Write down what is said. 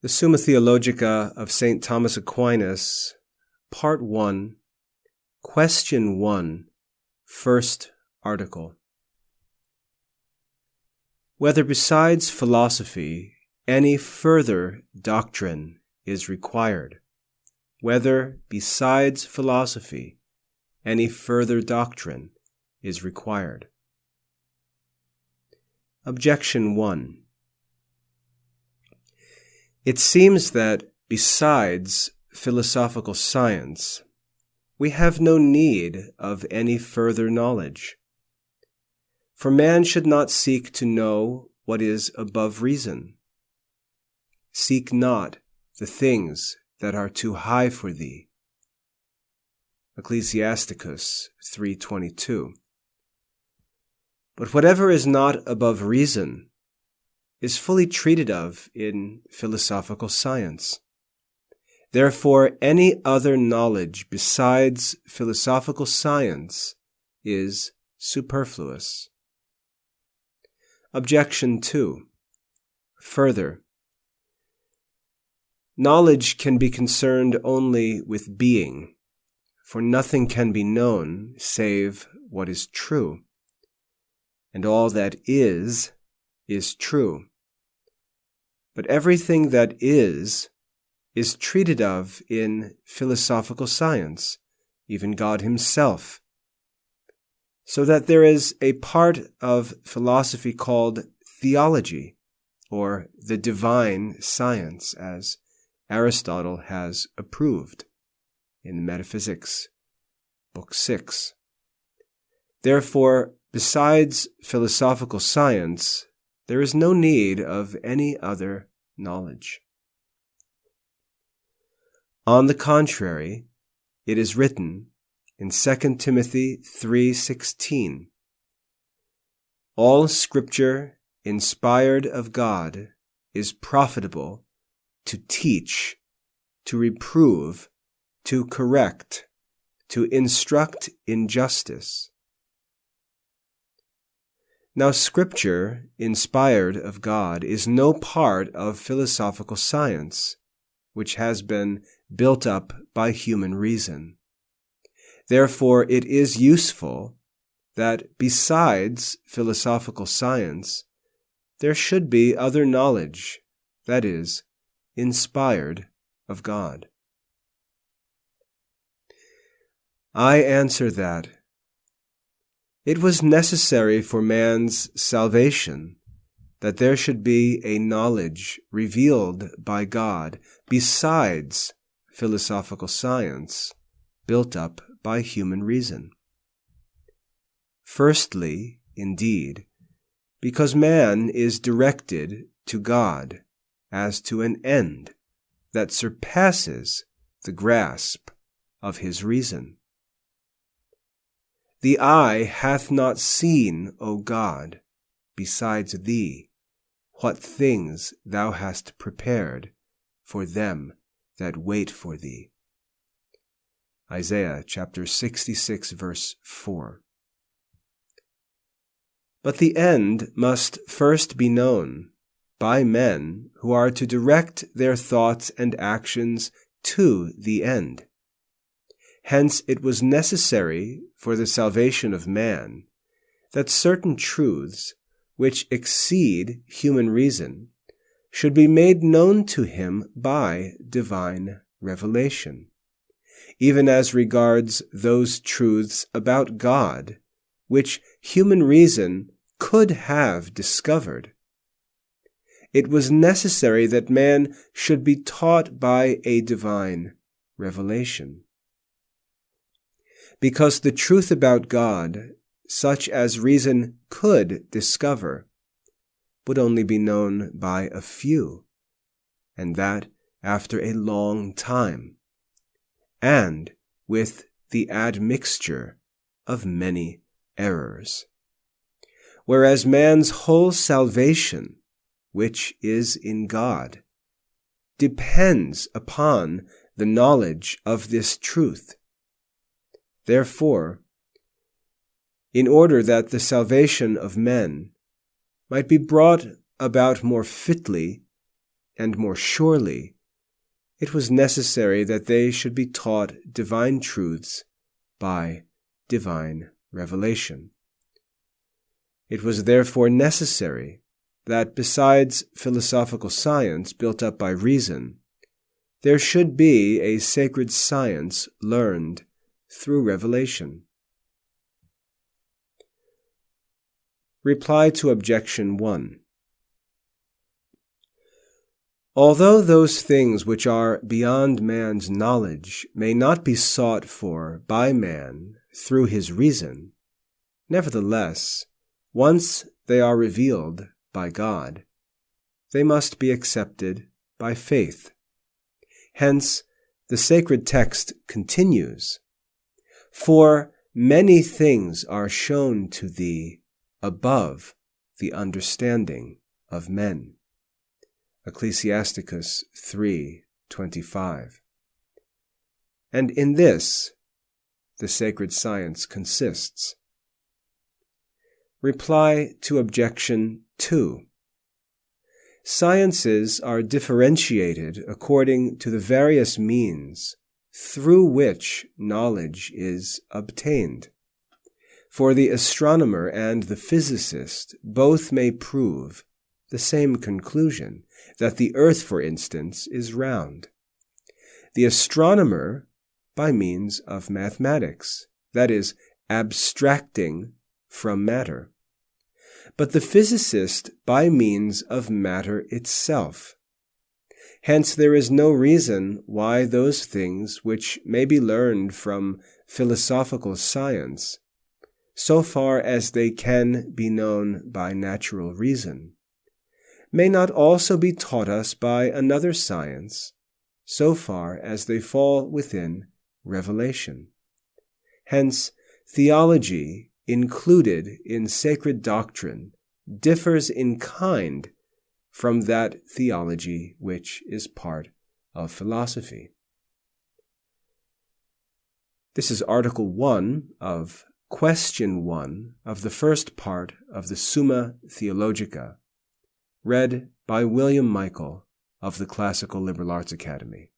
The Summa Theologica of St. Thomas Aquinas, Part 1, Question 1, First Article. Whether besides philosophy any further doctrine is required. Whether besides philosophy any further doctrine is required. Objection 1. It seems that besides philosophical science, we have no need of any further knowledge. For man should not seek to know what is above reason. Seek not the things that are too high for thee. Ecclesiasticus 3:22. But whatever is not above reason is fully treated of in philosophical science. Therefore, any other knowledge besides philosophical science is superfluous. Objection 2. Further, knowledge can be concerned only with being, for nothing can be known save what is true, and all that is true. But everything that is treated of in philosophical science, even God himself. So that there is a part of philosophy called theology, or the divine science, as Aristotle has approved in Metaphysics, Book 6. Therefore, besides philosophical science, there is no need of any other knowledge. On the contrary, it is written in 2 Timothy 3:16, all Scripture, inspired of God, is profitable to teach, to reprove, to correct, to instruct in justice. Now, Scripture, inspired of God, is no part of philosophical science, which has been built up by human reason. Therefore, it is useful that besides philosophical science, there should be other knowledge, that is, inspired of God. I answer that it was necessary for man's salvation that there should be a knowledge revealed by God besides philosophical science, built up by human reason. Firstly, indeed, because man is directed to God as to an end that surpasses the grasp of his reason. The eye hath not seen, O God, besides thee, what things thou hast prepared for them that wait for thee. Isaiah chapter 66, verse 4. But the end must first be known by men who are to direct their thoughts and actions to the end. Hence it was necessary for the salvation of man that certain truths which exceed human reason should be made known to him by divine revelation, even as regards those truths about God which human reason could have discovered. It was necessary that man should be taught by a divine revelation, because the truth about God, such as reason could discover, would only be known by a few, and that after a long time, and with the admixture of many errors. Whereas man's whole salvation, which is in God, depends upon the knowledge of this truth. Therefore, in order that the salvation of men might be brought about more fitly and more surely, it was necessary that they should be taught divine truths by divine revelation. It was therefore necessary that besides philosophical science built up by reason, there should be a sacred science learned through revelation. Reply to Objection 1. Although those things which are beyond man's knowledge may not be sought for by man through his reason, nevertheless, once they are revealed by God, they must be accepted by faith. Hence, the sacred text continues, "For many things are shown to thee above the understanding of men." Ecclesiasticus 3:25. And in this, the sacred science consists. Reply to Objection 2. Sciences are differentiated according to the various means through which knowledge is obtained. For the astronomer and the physicist both may prove the same conclusion, that the earth, for instance, is round. The astronomer by means of mathematics, that is, abstracting from matter, but the physicist by means of matter itself. Hence there is no reason why those things which may be learned from philosophical science, so far as they can be known by natural reason, may not also be taught us by another science, so far as they fall within revelation. Hence, theology included in sacred doctrine differs in kind from that theology which is part of philosophy. This is Article 1 of Question 1 of the first part of the Summa Theologica, read by William Michael of the Classical Liberal Arts Academy.